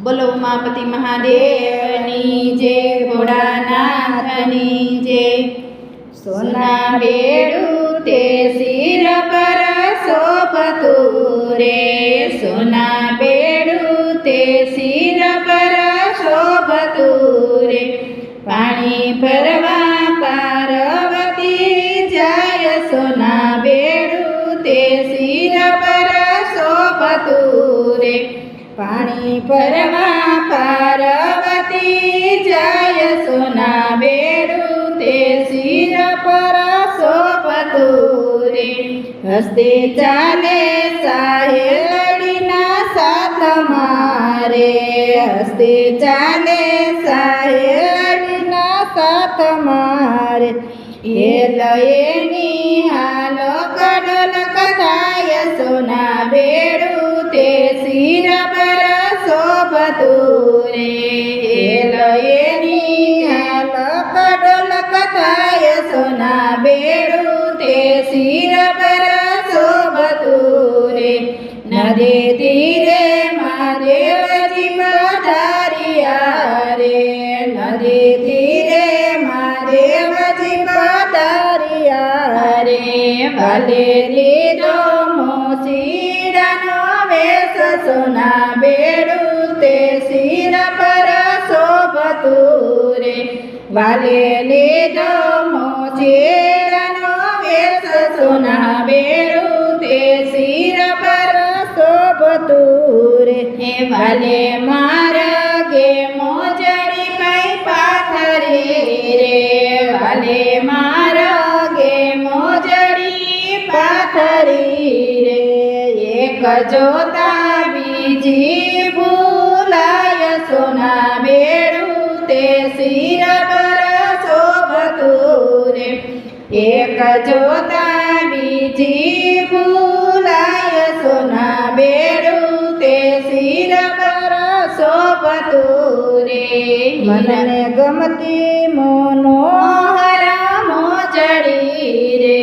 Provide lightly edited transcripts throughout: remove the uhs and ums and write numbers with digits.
બોલો ઉમાપતિ મહાદેવની જય, ભોળાનાથની જય। સોના બેડું તે શિર પર શોભતું રે, સોના બેડું તે શિર પર શોભતું રે। પાણી ભરવા પાર્વતી જાય, સોના બેડું તે શિર પર શોભતું રે। પાણી ભરવા પાર્વતી જાય, સોના બેડું તે શિર પર શોભતું રે। હસ્તે ચાલે સાહેલડીના સાથ મારે, હસ્તે ચાલે સાહેલડીના સાથ મારે। હેલ એની હાલ કડલક થાય, સોના બેડું તે શિર પર શોભતું રે। હેલ એની હાલ કડલક થાય, સોના બેડું તે શિર પર શોભતું રે। નદી તીરે મહાદેવજી પધાર્યા રે, નદી તીરે મહાદેવજી પધાર્યા રે। ભલે લીધો મોસીડાનો વેશ, સોના બેડું તે શિર પર શોભતું રે। વાલે લીધો મોસીડાનો વેશ, સોના બેડું તે શિર પર શોભતું રે। વાલે માર્ગે મોજડી પૈ પાથરી રે, વાલે માર્ગે મોજડી પાથરી રે। એક જોતા બીજી ભૂલાય, સોના બેડું તે શિર પર શોભતું રે। એક જોતા બીજી ભૂલાય, સોના બેડું તે શિર પર શોભતું રે। મને ગમતી મનોહર મોજડી રે,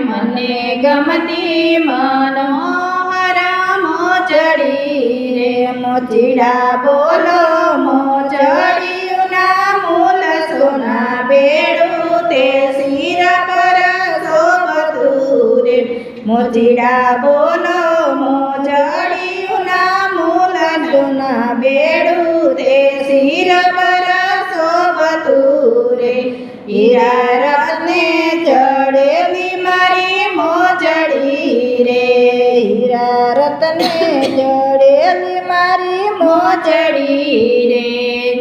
મને ગમતી મનોહર મોજડી રે। મોચીડા બોલો મોજડીયુના મૂલ, સોના બેડું તે શિર પર શોભતું રે। મોચીડા બોલો મોજડીયુના મૂલ, સોના બેડું તે શિર પર શોભતું રે। હીરા રત્ને ચડેલી મારી મોજડી રે, હીરા રત્ને ચડેલી મારી મોજડી રે।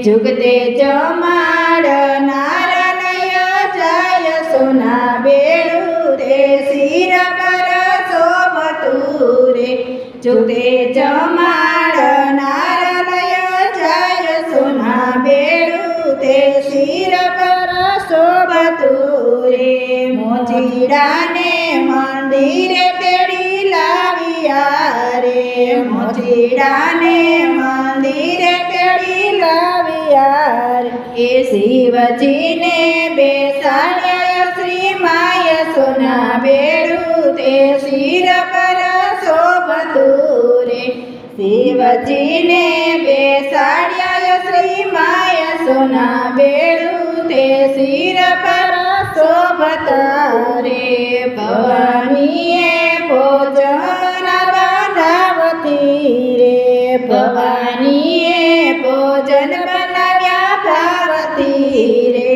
જુગતે જમાડનાર નય જાય, સોના બેડું તે શિર પર શોભતું રે। જુગતે જમાડનાર નય જાય, સોના બેડું તે શિર પર શોભતું રે। મોચીડાને મંદિરે તેડી લાવ્યા રે, મોચીડાને મંદિરે તેડી લાવ્યા રે। એ શિવજીને બેસાડ્યા શ્રી માય, સોના બેડું તે શિર પર શોભતું રે। શિવજીને બેસાડ્યા શ્રી માય, સોના બેડું તે શિર પર શોભતા રે। ભવાનીએ ભોજન બનાવતી રે, ભવાનીએ ભોજન બનાવ્યા ભાવતી રે।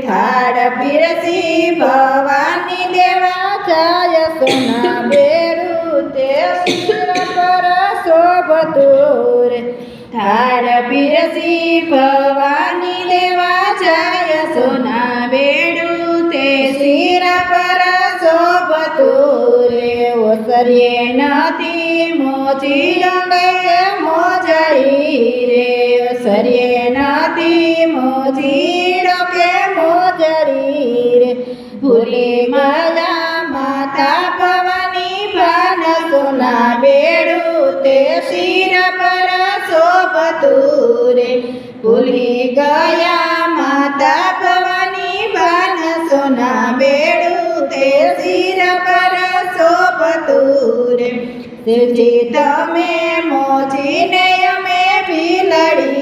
થાળ પીરસી ભવાની દેવા જાય, સોના બેડું તે શિર પર શોભતું રે। થાળ પીરસી ભવાની દેવા જાય, સોના બેડું તે શિર પર શોભતું રે। ઓસરીએ નથી મોચીડો કે મોજડી રે, ઓસરીએ નથી મોચીડો કે મોજડી રે। ભૂલી માયા માતા ભવાની ભાન, સોના બેડું તે શિર પર શોભતું રે। ભૂલી ગયા માતા ભવાની ભાન, સોના બેડું તે શિર પર શોભતું રે। શિવજી તમે મોચીને અમે ભીલડી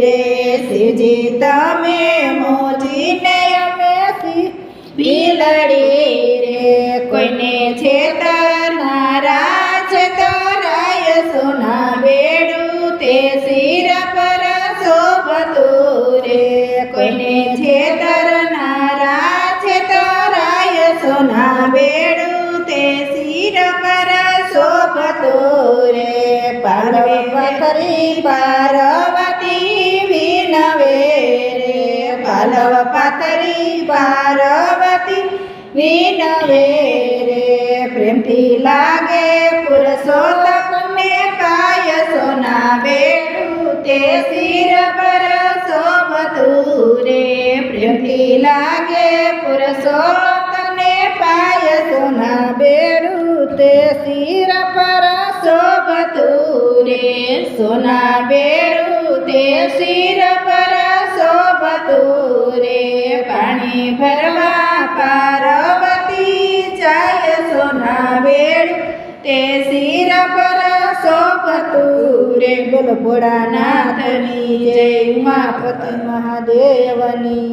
રે શિવજી તમે મોજીને અમે બિલડી રે કોઈને છેતરનારા છેતરાય સોના બેડું તે શિર પર શોભતું રે કોઈને છેતરનારા છેતરાય સોના બેડું તે શિર પર શોભતું રે પાર્વતી પાથરી પાર્વતી વિનવે રે પાલવ પાથરી પાર્વતી વિનવે રે પ્રેમથી લાગે પુરુષોત્તમને પાય સોના બેડું તે શિર પર શોભતું રે પ્રેમથી લાગે પુરુષોત્તમને પાય સોના બેડું તે શિર પર શોભતું રે સોના બેડું તે શિર પર શોભતું રે પાણી ભરવા પાર્વતી જાય સોના બેડું તે શિર પર શોભતું રે બોલો ભોળાનાથની જય ઉમાપતિ મહાદેવની